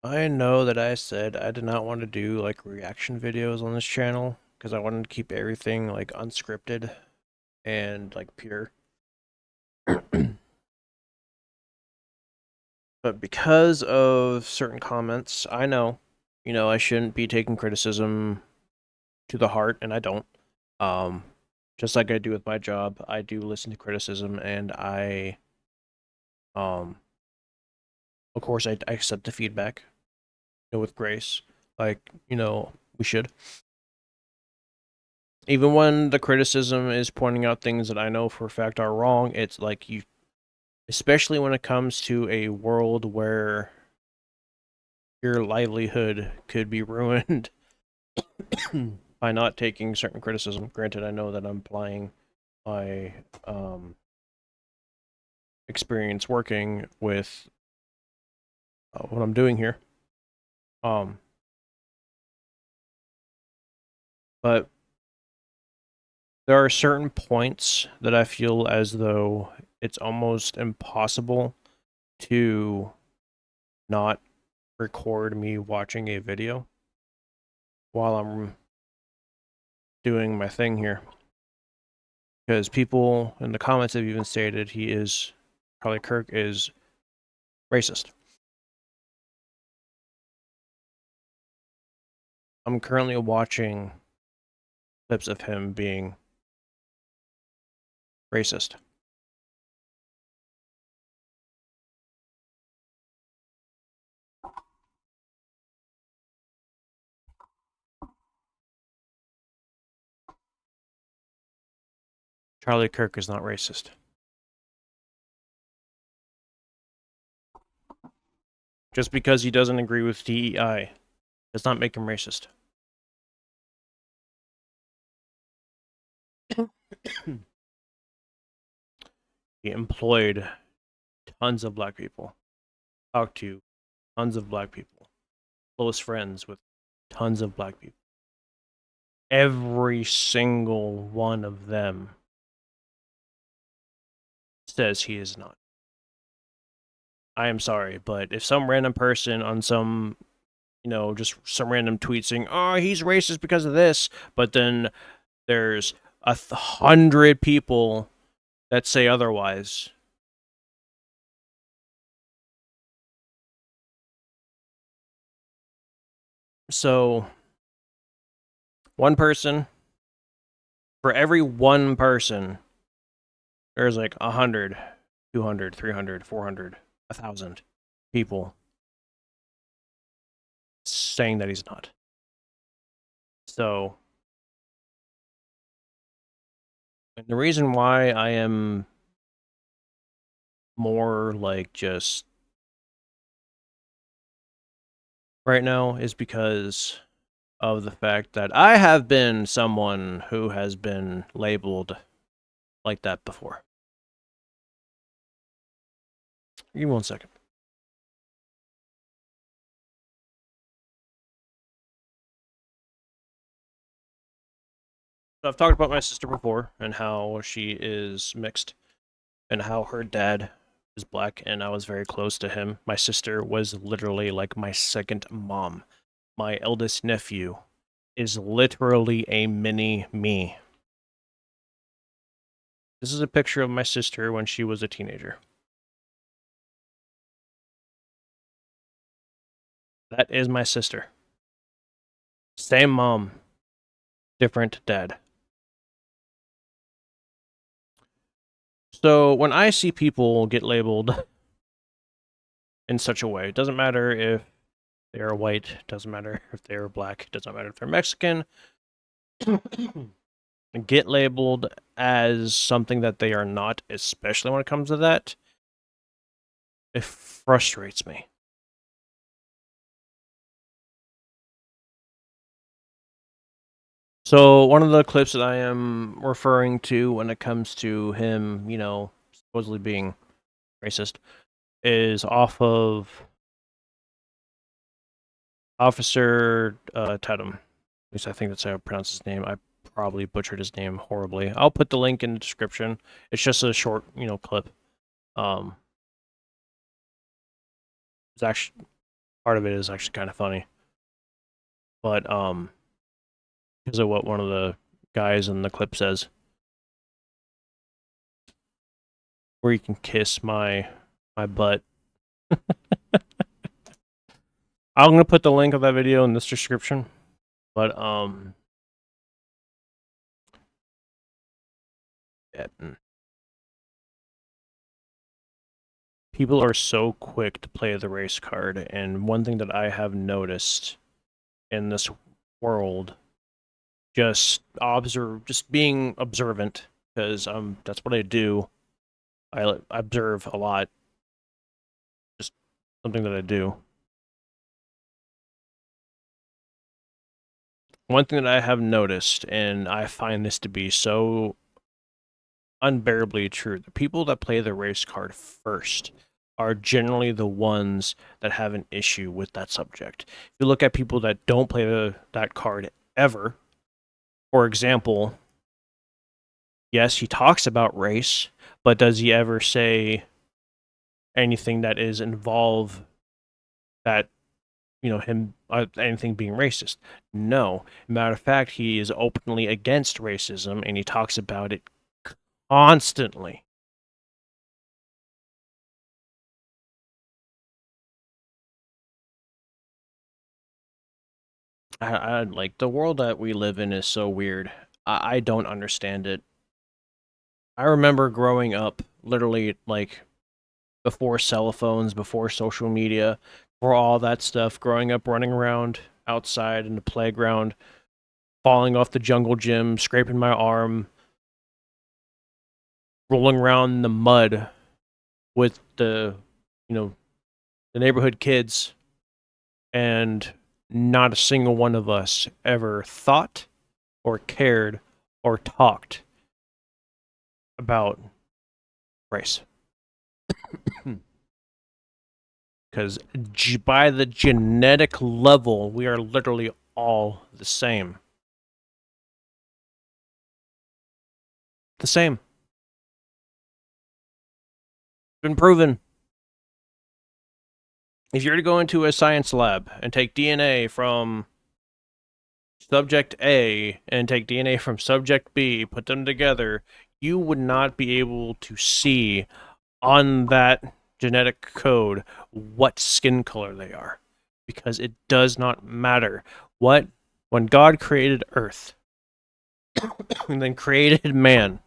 I know that I said I did not want to do like reaction videos on this channel because I wanted to keep everything like unscripted and like pure. But because of certain comments, I know, I shouldn't be taking criticism to the heart, and I don't. Um, just like I do with my job, I do listen to criticism, and um, of course, I accept the feedback, with grace, like we should. Even when the criticism is pointing out things that I know for a fact are wrong, it's like you, especially when it comes to a world where your livelihood could be ruined by not taking certain criticism. Granted, I know that I'm applying my experience working with what I'm doing here. Um, but there are certain points that I feel as though it's almost impossible to not record me watching a video while I'm doing my thing here. Because people in the comments have even stated Charlie Kirk is racist. I'm currently watching clips of him being racist. Charlie Kirk is not racist. Just because he doesn't agree with DEI does not make him racist. He employed tons of black people, talked to tons of black people, close friends with tons of black people. Every single one of them says he is not. I am sorry, but if some random person on some, just some random tweet saying, "Oh, he's racist because of this," but then there's 100 people that say otherwise. So, one person, for every one person, there's like 100, 200, 300, 400, 1,000 people saying that he's not. So, and the reason why I am more like just right now is because of the fact that I have been someone who has been labeled like that before. Give me 1 second. So I've talked about my sister before and how she is mixed and how her dad is black and I was very close to him. My sister was literally like my second mom. My eldest nephew is literally a mini me. This is a picture of my sister when she was a teenager. That is my sister. Same mom, different dad. So when I see people get labeled in such a way, it doesn't matter if they are white, doesn't matter if they are black, doesn't matter if they're Mexican, get labeled as something that they are not, especially when it comes to that, it frustrates me. So one of the clips that I am referring to when it comes to him, supposedly being racist, is off of Officer Tatum. At least I think that's how I pronounce his name. I probably butchered his name horribly. I'll put the link in the description. It's just a short, clip. It's actually part of it is actually kind of funny. But because of what one of the guys in the clip says, where you can kiss my butt. I'm gonna put the link of that video in this description. But yeah. People are so quick to play the race card, and one thing that I have noticed in this world, just being observant, because that's what I do. I observe a lot, just something that I do. One thing that I have noticed, and I find this to be so unbearably true, the people that play the race card first are generally the ones that have an issue with that subject. If you look at people that don't play that card ever, for example, yes, he talks about race, but does he ever say anything that is involve that, him anything being racist? No. Matter of fact, he is openly against racism, and he talks about it constantly. I like the world that we live in is so weird. I don't understand it. I remember growing up, literally like before cell phones, before social media, before all that stuff. Growing up, running around outside in the playground, falling off the jungle gym, scraping my arm, rolling around in the mud with the neighborhood kids, and not a single one of us ever thought or cared or talked about race. Because by the genetic level, we are literally all the same. The same. Been proven. If you were to go into a science lab and take DNA from subject A and take DNA from subject B, put them together, you would not be able to see on that genetic code what skin color they are, because it does not matter. When God created Earth and then created man,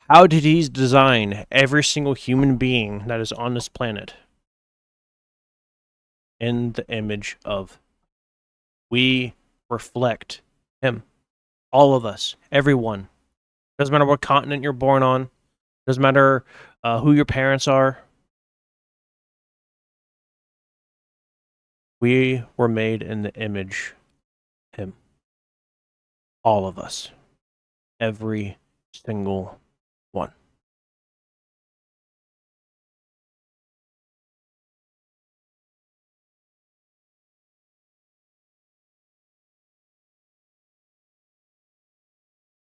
how did he design every single human being that is on this planet? In the image of. We reflect him. All of us. Everyone. Doesn't matter what continent you're born on. Doesn't matter who your parents are. We were made in the image of him. All of us. Every single one.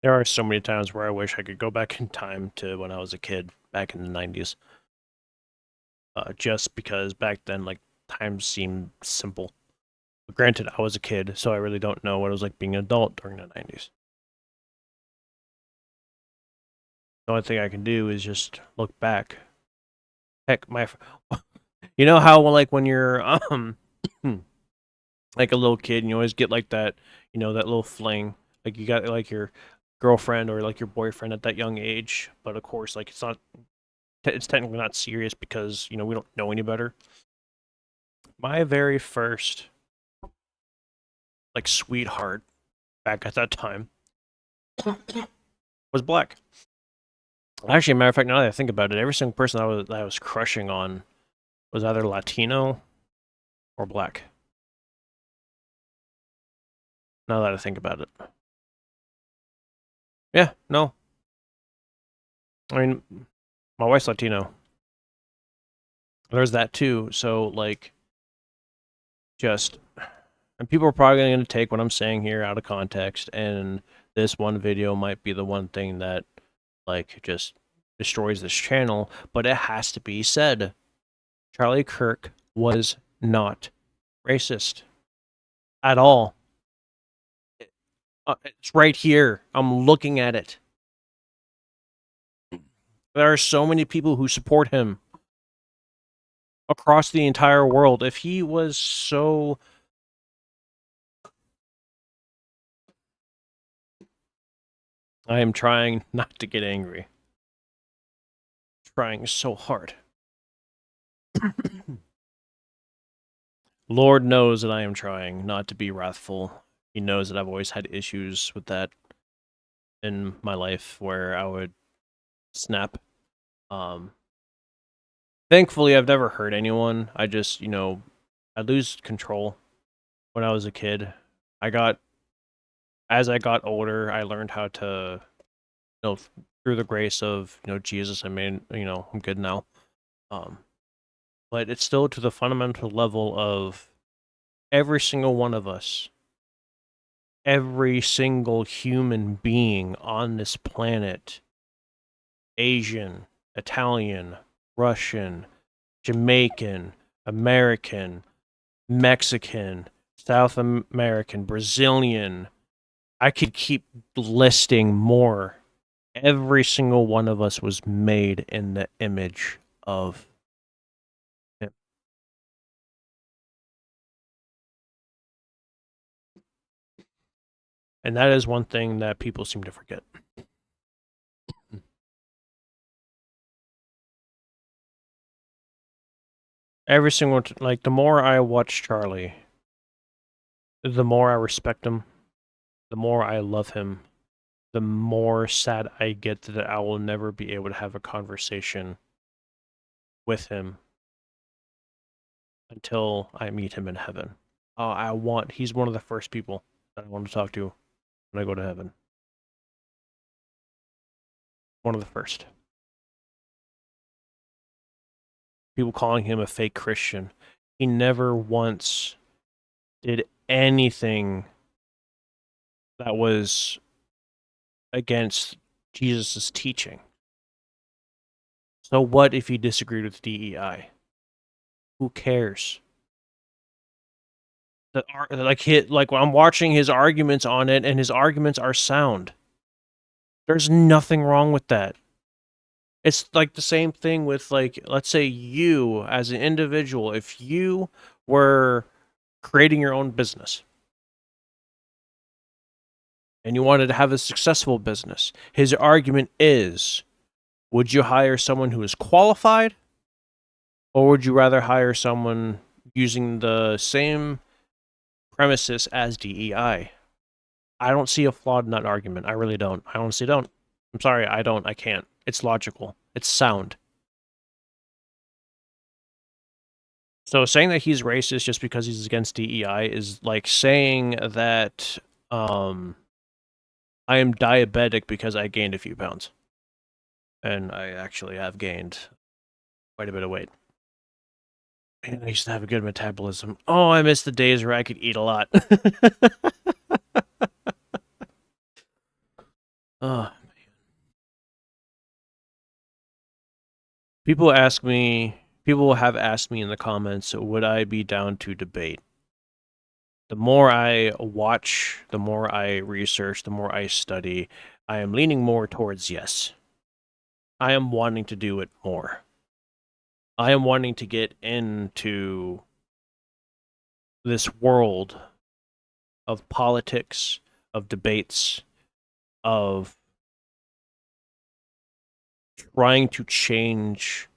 There are so many times where I wish I could go back in time to when I was a kid, back in the 90s. Just because back then, like, times seemed simple. But granted, I was a kid, so I really don't know what it was like being an adult during the 90s. The only thing I can do is just look back. Heck, you know how like when you're like a little kid and you always get like that, that little fling, like you got like your girlfriend or like your boyfriend at that young age, but of course like it's technically not serious because we don't know any better. My very first like sweetheart back at that time was black. Actually, matter of fact, now that I think about it, every single person that I was crushing on was either Latino or black. Now that I think about it. Yeah, no. I mean, my wife's Latino. There's that too. So, like, and people are probably going to take what I'm saying here out of context, and this one video might be the one thing that, like, just destroys this channel, but it has to be said. Charlie Kirk was not racist at all. It's right here. I'm looking at it. There are so many people who support him across the entire world. If he was so... I am trying not to get angry. Trying so hard. Lord knows that I am trying not to be wrathful. He knows that I've always had issues with that in my life where I would snap. Thankfully, I've never hurt anyone. I just, I lose control when I was a kid. As I got older, I learned how to, through the grace of, Jesus, I'm good now. But it's still to the fundamental level of every single one of us, every single human being on this planet, Asian, Italian, Russian, Jamaican, American, Mexican, South American, Brazilian. I could keep listing more. Every single one of us was made in the image of him. And that is one thing that people seem to forget. Every single, the more I watch Charlie, the more I respect him, the more I love him, the more sad I get that I will never be able to have a conversation with him until I meet him in heaven. He's one of the first people that I want to talk to when I go to heaven. One of the first. People calling him a fake Christian. He never once did anything that was against Jesus' teaching. So what if he disagreed with DEI? Who cares? I'm watching his arguments on it, and his arguments are sound. There's nothing wrong with that. It's like the same thing with, let's say you as an individual, if you were creating your own business and you wanted to have a successful business, his argument is, would you hire someone who is qualified, or would you rather hire someone using the same premises as DEI? I don't see a flaw in that argument. I really don't. I honestly don't. I'm sorry, I don't. I can't. It's logical. It's sound. So saying that he's racist just because he's against DEI is like saying that I am diabetic because I gained a few pounds. And I actually have gained quite a bit of weight. And I used to have a good metabolism. Oh, I miss the days where I could eat a lot. Oh, man. People have asked me in the comments, would I be down to debate? The more I watch, the more I research, the more I study, I am leaning more towards yes. I am wanting to do it more. I am wanting to get into this world of politics, of debates, of trying to change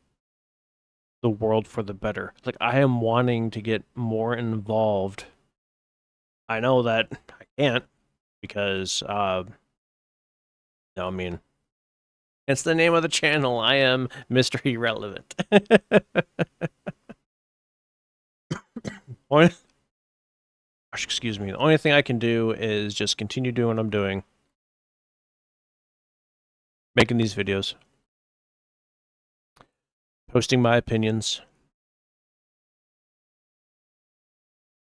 the world for the better. Like, I am wanting to get more involved. I know that I can't because, no, I mean, it's the name of the channel. I am Mr. Irrelevant. Excuse me. The only thing I can do is just continue doing what I'm doing. Making these videos. Posting my opinions.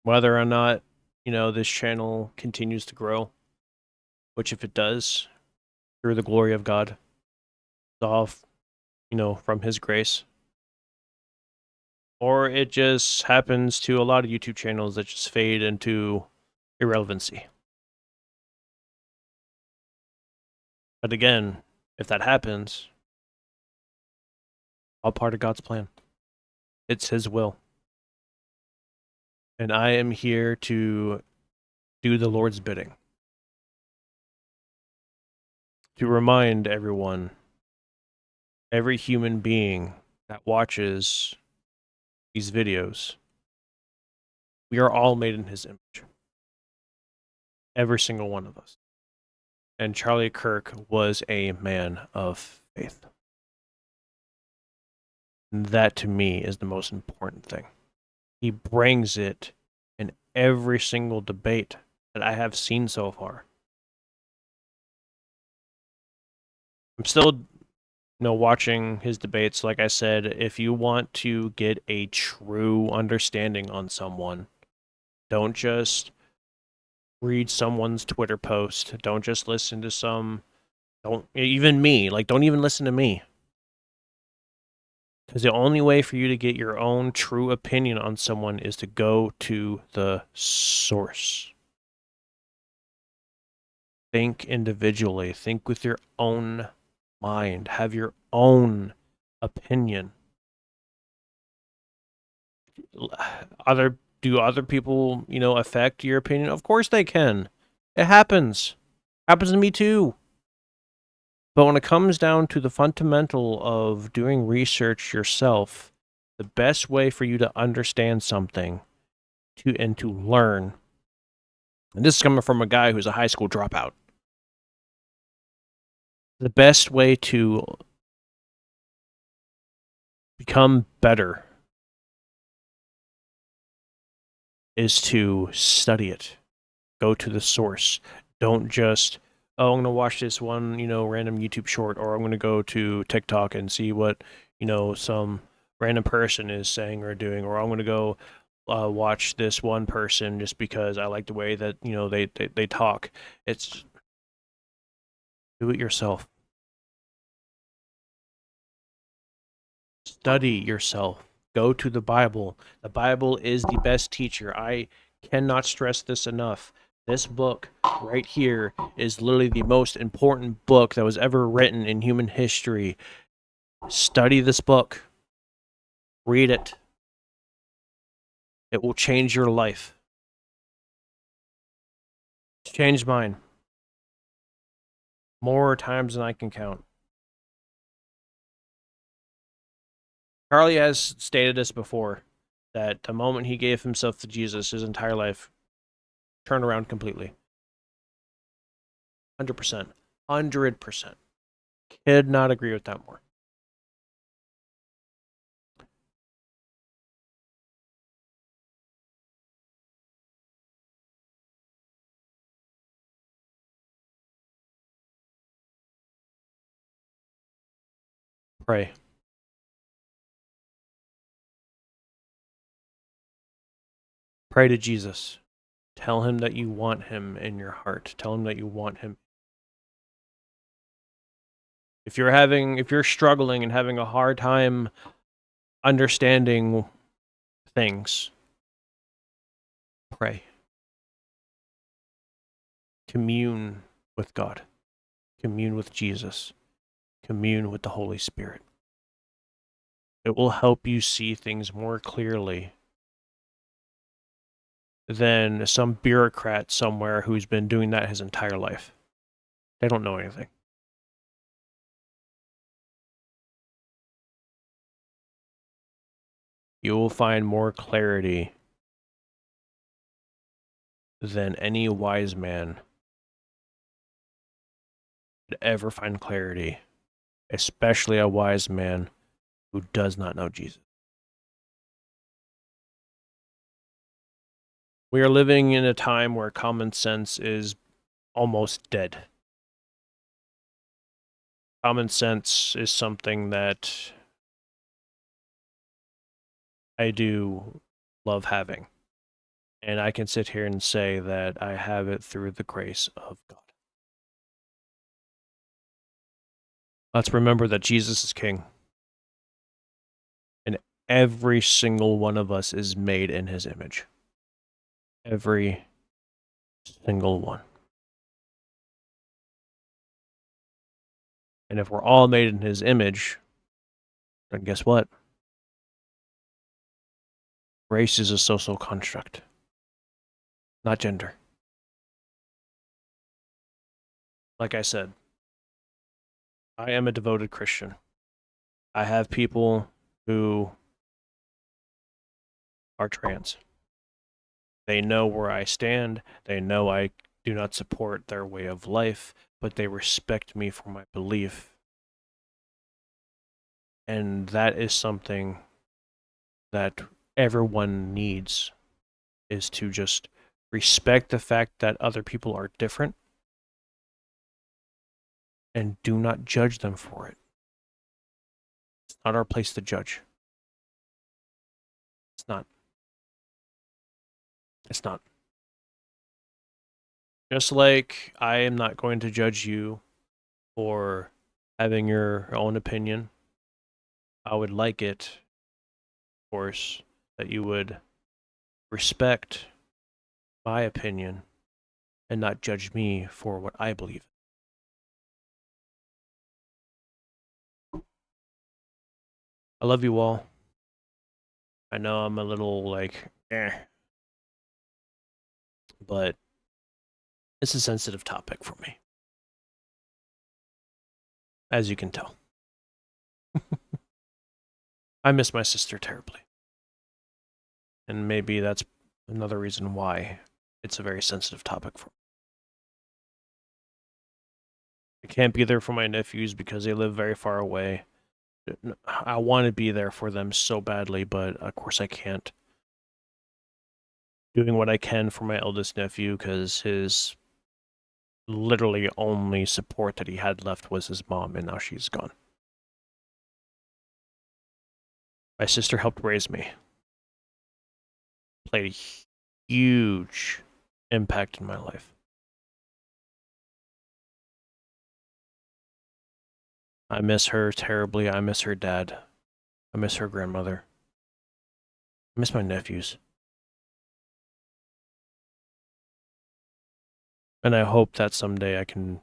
Whether or not, this channel continues to grow. Which if it does, through the glory of God, it's all, from his grace. or it just happens to a lot of YouTube channels that just fade into irrelevancy. But again, if that happens, all part of God's plan. It's His will. And I am here to do the Lord's bidding. To remind everyone, every human being that watches these videos, we are all made in His image. Every single one of us. And Charlie Kirk was a man of faith. And that to me is the most important thing. He brings it in every single debate that I have seen so far. I'm still watching his debates. Like I said, if you want to get a true understanding on someone, don't just read someone's Twitter post. Don't just listen to don't even listen to me. Because the only way for you to get your own true opinion on someone is to go to the source. Think individually. Think with your own mind. Have your own opinion. Do other people, affect your opinion? Of course they can. It happens. Happens to me too. But when it comes down to the fundamental of doing research yourself, the best way for you to understand something and to learn, and this is coming from a guy who's a high school dropout, the best way to become better is to study it. Go to the source. Don't just, I'm going to watch this one, random YouTube short, or I'm going to go to TikTok and see what, some random person is saying or doing, or I'm going to go watch this one person just because I like the way that, they talk. It's do it yourself. Study yourself. Go to the Bible. The Bible is the best teacher. I cannot stress this enough. This book right here is literally the most important book that was ever written in human history. Study this book. Read it. It will change your life. It's changed mine. More times than I can count. Charlie has stated this before, that the moment he gave himself to Jesus, his entire life turned around completely. 100%. 100%. Could not agree with that more. Pray. Pray to Jesus. Tell him that you want him in your heart. Tell him that you want him. If you're struggling and having a hard time understanding things, pray. Commune with God. Commune with Jesus. Commune with the Holy Spirit. It will help you see things more clearly than some bureaucrat somewhere who's been doing that his entire life. They don't know anything. You will find more clarity than any wise man could ever find clarity, especially a wise man who does not know Jesus. We are living in a time where common sense is almost dead. Common sense is something that I do love having. And I can sit here and say that I have it through the grace of God. Let's remember that Jesus is King. And every single one of us is made in his image. Every single one. And if we're all made in his image, then guess what? Race is a social construct, not gender. Like I said, I am a devoted Christian. I have people who are trans. They know where I stand. They know I do not support their way of life, but they respect me for my belief. And that is something that everyone needs, is to just respect the fact that other people are different and do not judge them for it. It's not our place to judge. It's not. It's not. Just like I am not going to judge you for having your own opinion, I would like it, of course, that you would respect my opinion and not judge me for what I believe. I love you all. I know I'm a little like, but it's a sensitive topic for me, as you can tell. I miss my sister terribly. And maybe that's another reason why it's a very sensitive topic for me. I can't be there for my nephews because they live very far away. I want to be there for them so badly, but of course I can't. Doing what I can for my eldest nephew because his literally only support that he had left was his mom, and now she's gone. My sister helped raise me, played a huge impact in my life. I miss her terribly. I miss her dad. I miss her grandmother. I miss my nephews. And I hope that someday I can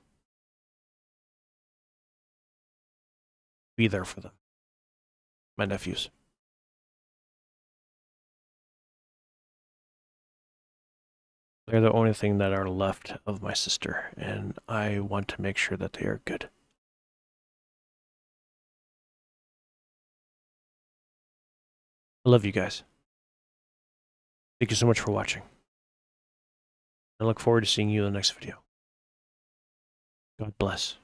be there for them. My nephews. They're the only thing that are left of my sister, and I want to make sure that they are good. I love you guys. Thank you so much for watching. I look forward to seeing you in the next video. God bless.